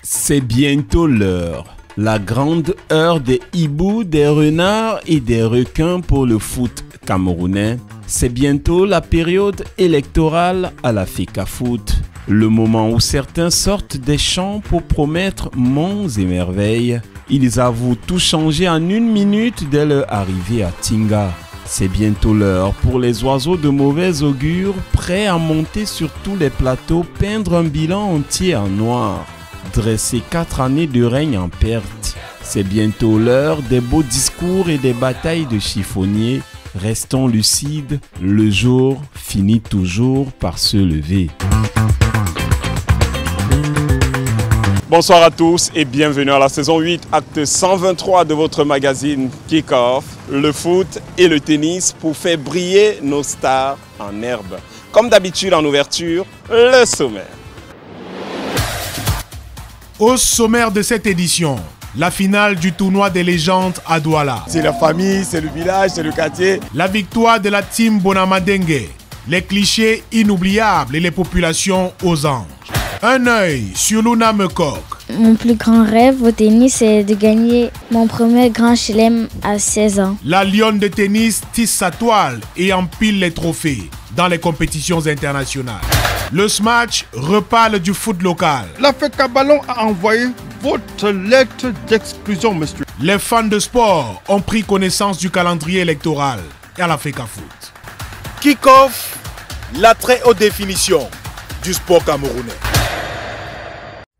C'est bientôt l'heure. La grande heure des hiboux, des renards et des requins pour le foot camerounais. C'est bientôt la période électorale à la FECAFOOT. Le moment où certains sortent des champs pour promettre monts et merveilles. Ils avouent tout changer en 1 minute dès leur arrivée à Tinga. C'est bientôt l'heure pour les oiseaux de mauvais augure prêts à monter sur tous les plateaux, peindre un bilan entier en noir. Dresser 4 années de règne en perte. C'est bientôt l'heure des beaux discours et des batailles de chiffonniers. Restons lucides, le jour finit toujours par se lever. Bonsoir à tous et bienvenue à la saison 8, acte 123 de votre magazine Kick-Off, le foot et le tennis pour faire briller nos stars en herbe. Comme d'habitude en ouverture, le sommaire. Au sommaire de cette édition, la finale du tournoi des légendes à Douala. C'est la famille, c'est le village, c'est le quartier. La victoire de la team Bonamadenge. Les clichés inoubliables et les populations aux anges. Un œil sur Luna Mekok. Mon plus grand rêve au tennis, c'est de gagner mon premier grand chelem à 16 ans. La lionne de tennis tisse sa toile et empile les trophées dans les compétitions internationales. Le Smash reparle du foot local. La FECA Ballon a envoyé votre lettre d'exclusion, monsieur. Les fans de sport ont pris connaissance du calendrier électoral à la FECAFOOT. Kick-Off, la très haute définition du sport camerounais.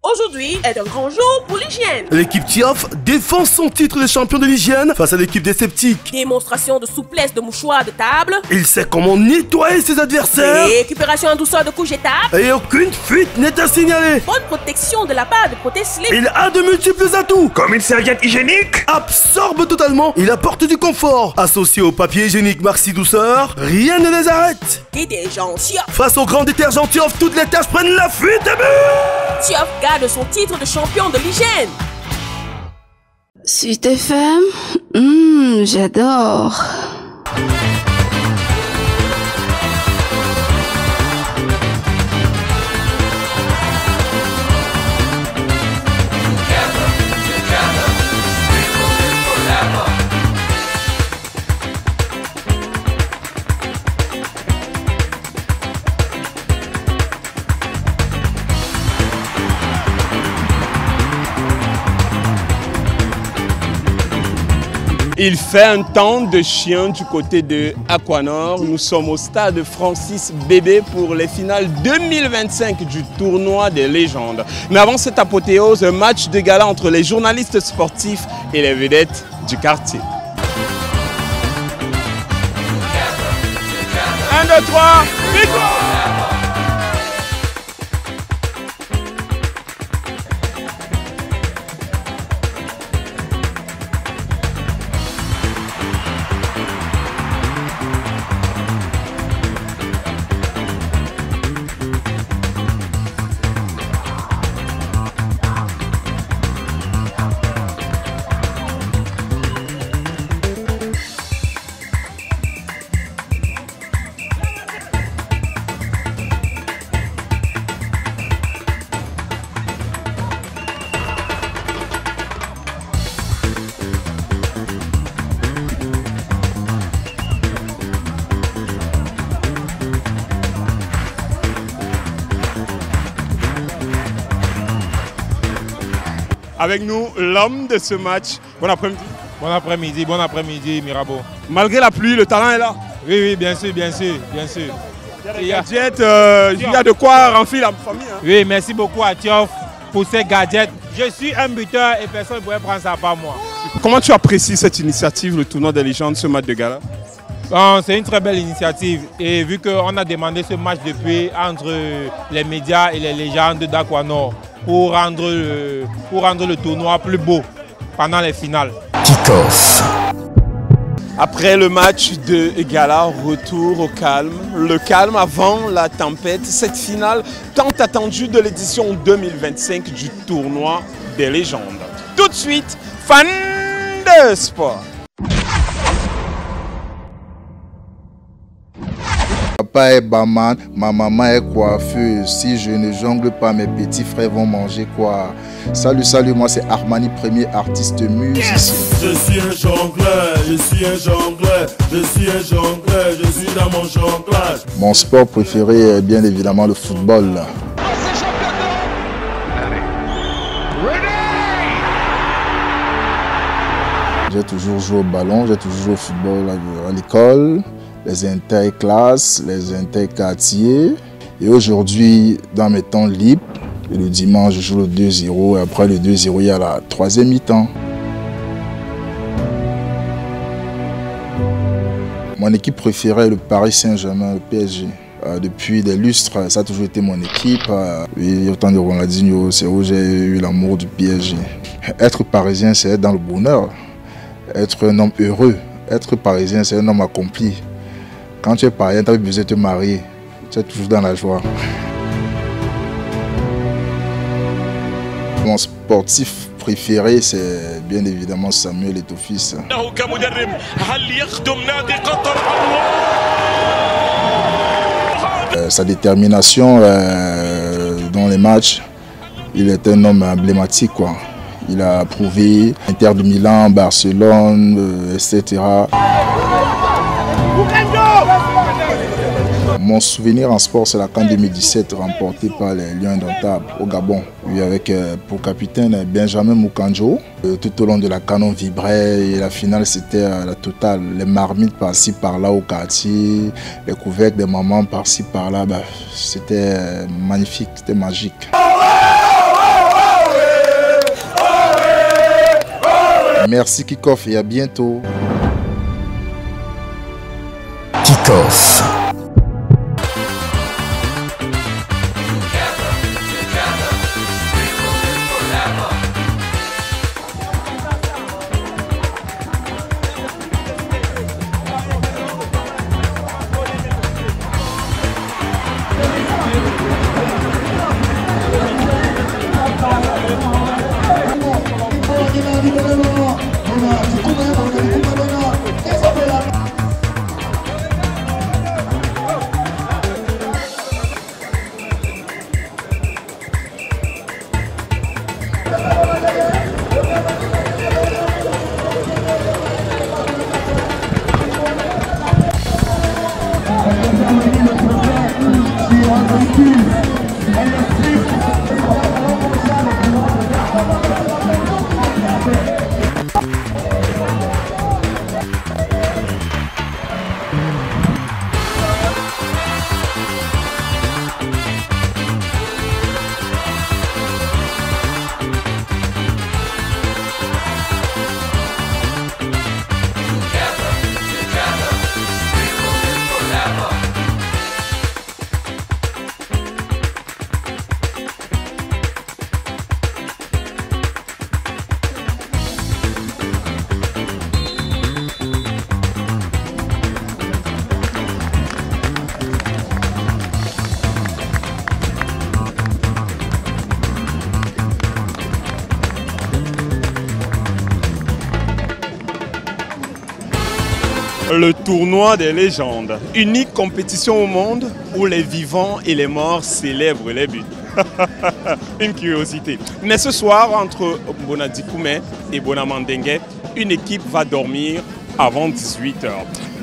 Aujourd'hui est un grand jour pour l'hygiène. L'équipe Tiof défend son titre de champion de l'hygiène face à l'équipe des sceptiques. Démonstration de souplesse de mouchoirs de table. Il sait comment nettoyer ses adversaires. Récupération en douceur de couches jetables. Et aucune fuite n'est à signaler. Bonne protection de la part de protège-slip. Il a de multiples atouts. Comme une serviette hygiénique. Absorbe totalement, il apporte du confort. Associé au papier hygiénique Maxi Douceur, rien ne les arrête. Détergent Tiof. Face au grand détergent Tiof, toutes les tâches prennent la fuite et but. Tiof garde son titre de champion de l'hygiène. Sud FM, j'adore. Il fait un temps de chien du côté de Aquanor. Nous sommes au stade Francis Bébé pour les finales 2025 du tournoi des légendes. Mais avant cette apothéose, un match de gala entre les journalistes sportifs et les vedettes du quartier. 1, 2, 3, victoire! Avec nous, l'homme de ce match. Bon après-midi. Bon après-midi, Mirabeau. Malgré la pluie, le talent est là. Oui, bien sûr. Il y a de quoi remplir la famille. Hein. Oui, merci beaucoup à Tiof pour ces gadgets. Je suis un buteur et personne ne pourrait prendre ça par moi. Comment tu apprécies cette initiative, le tournoi des légendes, ce match de gala? C'est une très belle initiative et vu qu'on a demandé ce match depuis entre les médias et les légendes d'Aquanor pour rendre le tournoi plus beau pendant les finales. Kick-Off. Après le match de gala, retour au calme. Le calme avant la tempête. Cette finale tant attendue de l'édition 2025 du tournoi des légendes. Tout de suite, fan de sport. papa est barman, ma maman est coiffeuse. Si je ne jongle pas, mes petits frères vont manger quoi? Salut, salut, moi c'est Armani, premier artiste musicien. Je suis un jongleur, je suis un jongleur, je suis un jongleur, je suis dans mon jonglage. Mon sport préféré est bien évidemment le football. J'ai toujours joué au ballon, j'ai toujours joué au football à l'école, les interclasses, les interquartiers. Et aujourd'hui, dans mes temps libres, le dimanche, je joue le 2-0 et après le 2-0, il y a la troisième mi-temps. Mon équipe préférée est le Paris Saint-Germain, le PSG. Depuis des lustres, ça a toujours été mon équipe. Et au temps de Ronaldinho, c'est où j'ai eu l'amour du PSG. Être parisien, c'est être dans le bonheur. Être un homme heureux. Être parisien, c'est un homme accompli. Quand tu es parisien, tu as besoin de te marier. Tu es toujours dans la joie. Mon sportif préféré, c'est bien évidemment Samuel Eto'o-Fils. Sa détermination dans les matchs, il est un homme emblématique, quoi. Il a prouvé Inter de Milan, Barcelone, etc. Mon souvenir en sport, c'est la CAN 2017 remportée par les Lions Indomptables au Gabon. Oui, avec pour capitaine Benjamin Mukanjo. Tout au long de la CAN, on vibrait et la finale, c'était la totale. Les marmites par-ci, par-là au quartier, les couvercles des mamans par-ci, par-là. Bah, c'était magnifique, c'était magique. Merci Kickoff et à bientôt. Kickoff. Le tournoi des légendes. Unique compétition au monde où les vivants et les morts célèbrent les buts. Une curiosité. Mais ce soir, entre Bonadikoumé et Bonamandengue, une équipe va dormir avant 18h.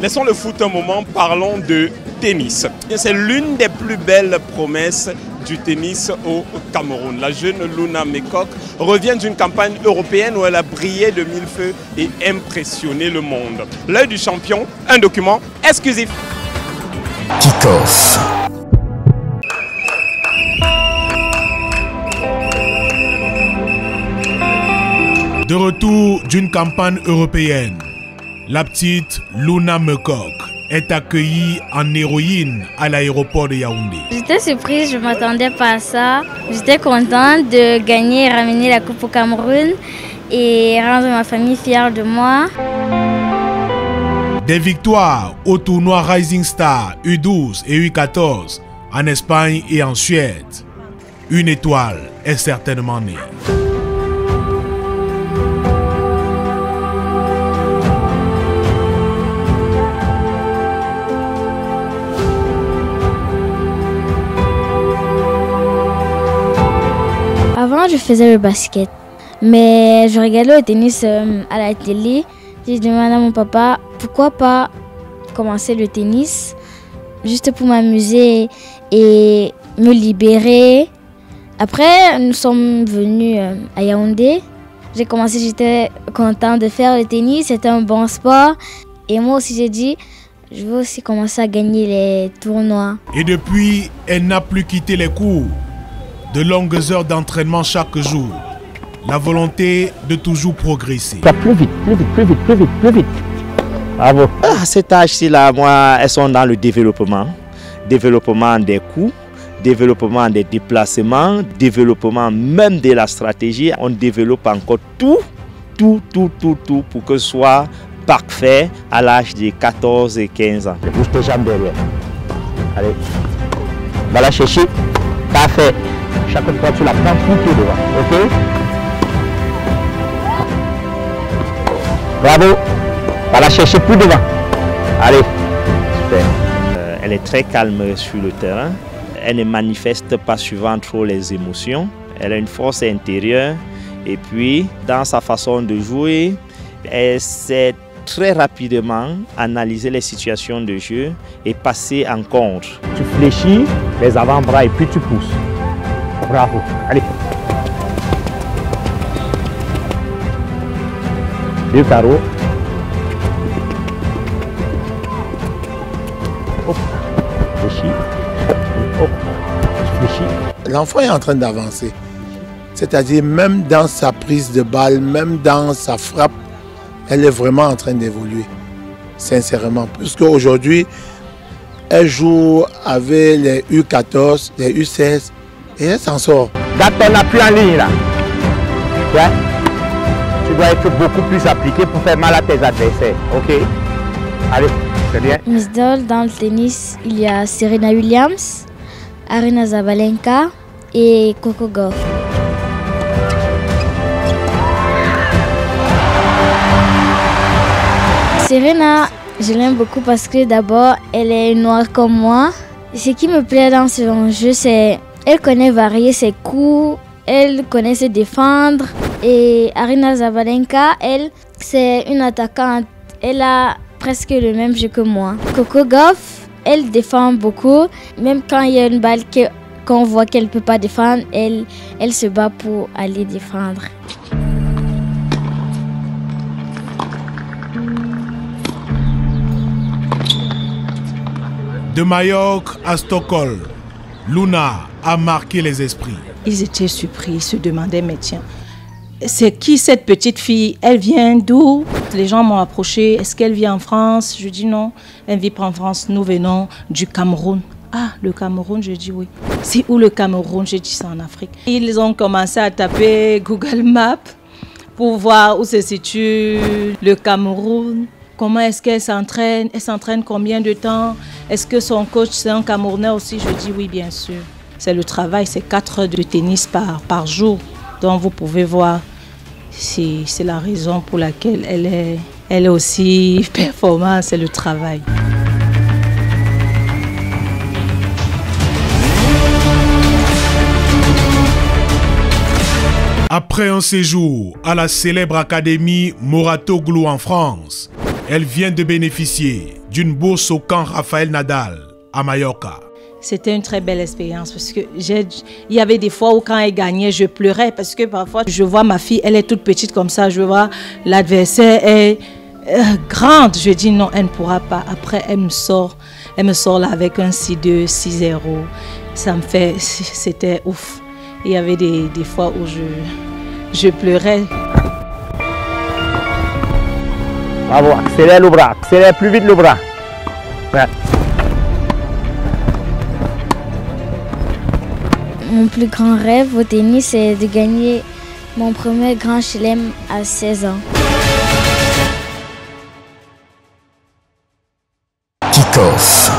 Laissons le foot un moment, parlons de tennis. C'est l'une des plus belles promesses du tennis au Cameroun. La jeune Luna Mekok revient d'une campagne européenne où elle a brillé de mille feux et impressionné le monde. L'œil du champion, un document exclusif. Kickoff. De retour d'une campagne européenne, la petite Luna Mekok est accueillie en héroïne à l'aéroport de Yaoundé. J'étais surprise, je ne m'attendais pas à ça. J'étais contente de gagner et ramener la coupe au Cameroun et rendre ma famille fière de moi. Des victoires au tournoi Rising Star U12 et U14 en Espagne et en Suède. Une étoile est certainement née. faisais le basket. Mais je regardais le tennis à la télé. J'ai demandé à mon papa pourquoi pas commencer le tennis, juste pour m'amuser et me libérer. Après, nous sommes venus à Yaoundé. J'ai commencé, j'étais contente de faire le tennis, c'était un bon sport. Et moi aussi, j'ai dit, je veux aussi commencer à gagner les tournois. Et depuis, elle n'a plus quitté les cours. De longues heures d'entraînement chaque jour. La volonté de toujours progresser. Plus vite, plus vite, plus vite, plus vite, plus vite. Bravo. À cet âge-ci, là, moi, elles sont dans le développement. Développement des coups, développement des déplacements, développement même de la stratégie. On développe encore tout pour que ce soit parfait à l'âge de 14 et 15 ans. Bouge tes jambes derrière. Allez. Va la chercher. Parfait. Chaque fois, tu la prends tout devant. OK? Bravo. Va la chercher plus devant. Allez. Super. Elle est très calme sur le terrain. Elle ne manifeste pas souvent trop les émotions. Elle a une force intérieure. Et puis, dans sa façon de jouer, elle sait très rapidement analyser les situations de jeu et passer en contre. Tu fléchis les avant-bras et puis tu pousses. Bravo. Allez. Deux carreaux. Hop. Fléchis. Hop. Fléchis. L'enfant est en train d'avancer. C'est-à-dire même dans sa prise de balle, même dans sa frappe, elle est vraiment en train d'évoluer. Sincèrement. Puisque aujourd'hui, elle joue avec les U14, les U16 et elle s'en sort. Garde ton appui en ligne là. Ouais. Tu dois être beaucoup plus appliqué pour faire mal à tes adversaires. Ok? Allez, c'est bien. Mes idoles dans le tennis, il y a Serena Williams, Aryna Sabalenka et Coco Gauff. Serena, je l'aime beaucoup parce que d'abord, elle est noire comme moi. Ce qui me plaît dans ce jeu, c'est qu'elle connaît varier ses coups, elle connaît se défendre. Et Aryna Sabalenka, elle, c'est une attaquante. Elle a presque le même jeu que moi. Coco Gauff, elle défend beaucoup. Même quand il y a une balle qu'on voit qu'elle ne peut pas défendre, elle se bat pour aller défendre. De Majorque à Stockholm, Luna a marqué les esprits. Ils étaient surpris, ils se demandaient, mais tiens, c'est qui cette petite fille? Elle vient d'où? Les gens m'ont approché, est-ce qu'elle vit en France? Je dis non, elle ne vit pas en France, nous venons du Cameroun. Ah, le Cameroun, je dis oui. C'est où le Cameroun? Je dis c'est en Afrique. Ils ont commencé à taper Google Maps pour voir où se situe le Cameroun. Comment est-ce qu'elle s'entraîne? Elle s'entraîne combien de temps? Est-ce que son coach, c'est un Camerounais aussi? Je dis oui, bien sûr. C'est le travail, c'est 4 heures de tennis par jour. Donc vous pouvez voir, c'est la raison pour laquelle elle est aussi performante, c'est le travail. Après un séjour à la célèbre académie Moratoglou en France, elle vient de bénéficier d'une bourse au camp Raphaël Nadal à Mallorca. C'était une très belle expérience parce que il y avait des fois où quand elle gagnait, je pleurais parce que parfois je vois ma fille, elle est toute petite comme ça, je vois l'adversaire est grande. Je dis non, elle ne pourra pas. Après, elle me sort là avec un 6-2, 6-0. Ça me fait, c'était ouf. Il y avait des fois où je pleurais. Bravo, accélère le bras, accélère plus vite le bras. Ouais. Mon plus grand rêve au tennis, c'est de gagner mon premier grand chelem à 16 ans. Kick-off.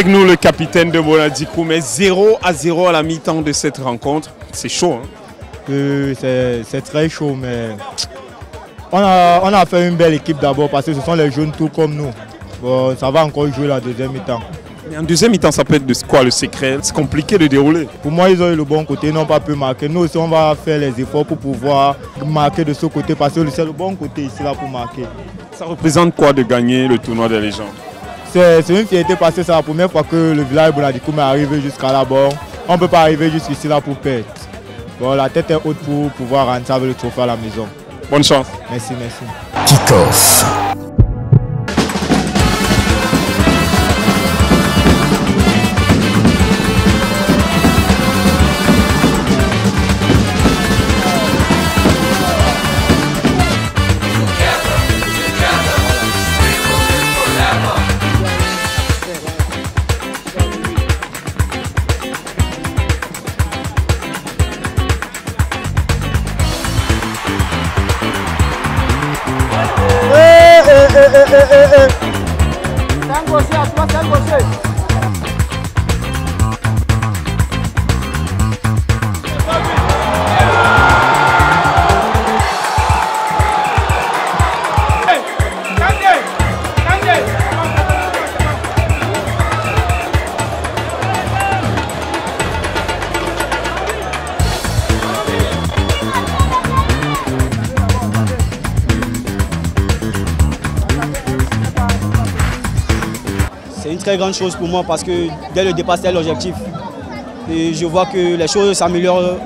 Avec nous, le capitaine de Bonadicou, mais 0-0 à la mi-temps de cette rencontre. C'est chaud, hein? C'est très chaud, mais on a fait une belle équipe d'abord parce que ce sont les jeunes tout comme nous. Bon, ça va encore jouer la deuxième mi-temps. Mais en deuxième mi-temps, ça peut être de quoi le secret? C'est compliqué de dérouler. Pour moi, ils ont eu le bon côté, ils n'ont pas pu marquer. Nous aussi, on va faire les efforts pour pouvoir marquer de ce côté parce que c'est le bon côté ici là pour marquer. Ça représente quoi de gagner le tournoi des légendes? C'est une fierté parce que c'est la première fois que le village Bonadicou est arrivé jusqu'à là-bas. On ne peut pas arriver jusqu'ici là pour perdre. Bon, la tête est haute pour pouvoir rentrer avec le trophée à la maison. Bonne chance. Merci, merci. Kick-off. C'est une très grande chose pour moi parce que dès le départ, c'était l'objectif. Et je vois que les choses s'améliorent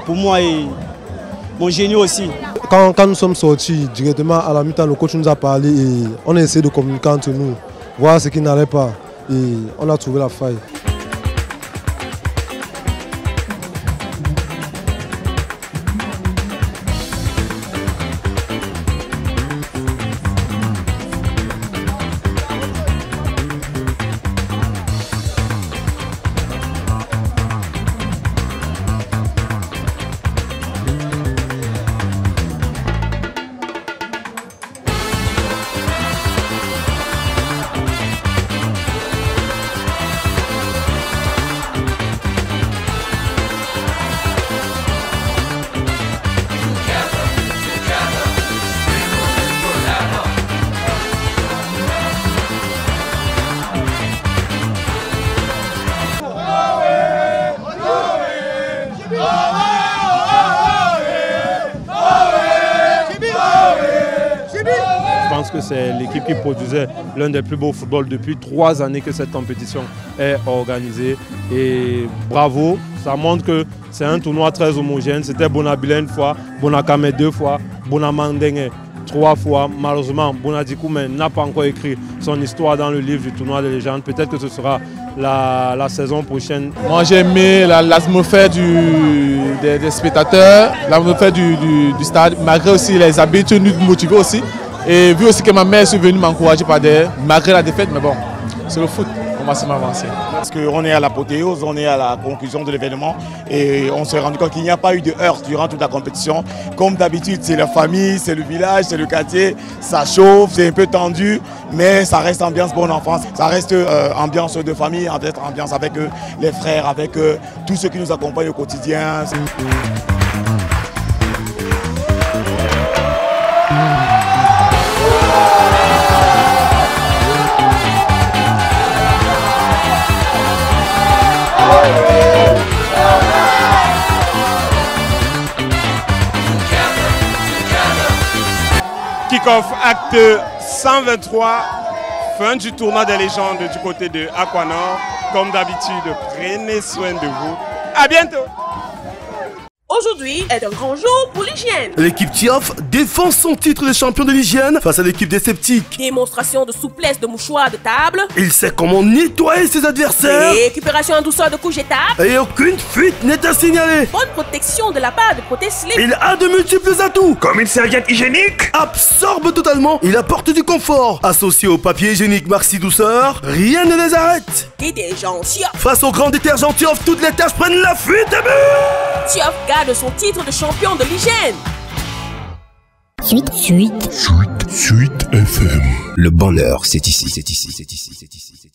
pour moi et mon génie aussi. Quand nous sommes sortis directement à la mi-temps, le coach nous a parlé et on a essayé de communiquer entre nous, voir ce qui n'allait pas et on a trouvé la faille. Je pense que c'est l'équipe qui produisait l'un des plus beaux footballs depuis 3 années que cette compétition est organisée. Et bravo, ça montre que c'est un tournoi très homogène. C'était Bonabile une fois, Bonakame 2 fois, Bonamandenge 3 fois. Malheureusement, Bonadicou n'a pas encore écrit son histoire dans le livre du tournoi des légendes. Peut-être que ce sera la saison prochaine. Moi j'ai aimé l'atmosphère des spectateurs, l'atmosphère du stade, malgré aussi les habitudes nous motiver aussi. Et vu aussi que ma mère est venue m'encourager par derrière, malgré la défaite, mais bon, c'est le foot, on va se m'avancer. Parce qu'on est à l'apothéose, on est à la conclusion de l'événement et on s'est rendu compte qu'il n'y a pas eu de heurts durant toute la compétition. Comme d'habitude, c'est la famille, c'est le village, c'est le quartier, ça chauffe, c'est un peu tendu, mais ça reste ambiance bonne enfance. Ça reste ambiance de famille, ambiance avec les frères, avec tous ceux qui nous accompagnent au quotidien. Kick-off acte 123, fin du tournoi des légendes du côté de Aquanor. Comme d'habitude, prenez soin de vous. À bientôt. Aujourd'hui est un grand jour pour l'hygiène. L'équipe TIAF défend son titre de champion de l'hygiène face à l'équipe des sceptiques. Démonstration de souplesse de mouchoir de table. Il sait comment nettoyer ses adversaires. Récupération en douceur de coups jetables. Et aucune fuite n'est à signaler. Bonne protection de la part de Protège-Slip. Il a de multiples atouts. Comme une serviette hygiénique. Absorbe totalement. Il apporte du confort. Associé au papier hygiénique Maxi Douceur, rien ne les arrête. Détergent TIAF. Face au grand détergent TIAF, toutes les tâches prennent la fuite et but. TIAF garde son titre de champion de l'hygiène. Suite FM. Le bonheur, c'est ici, c'est ici, c'est ici, c'est ici.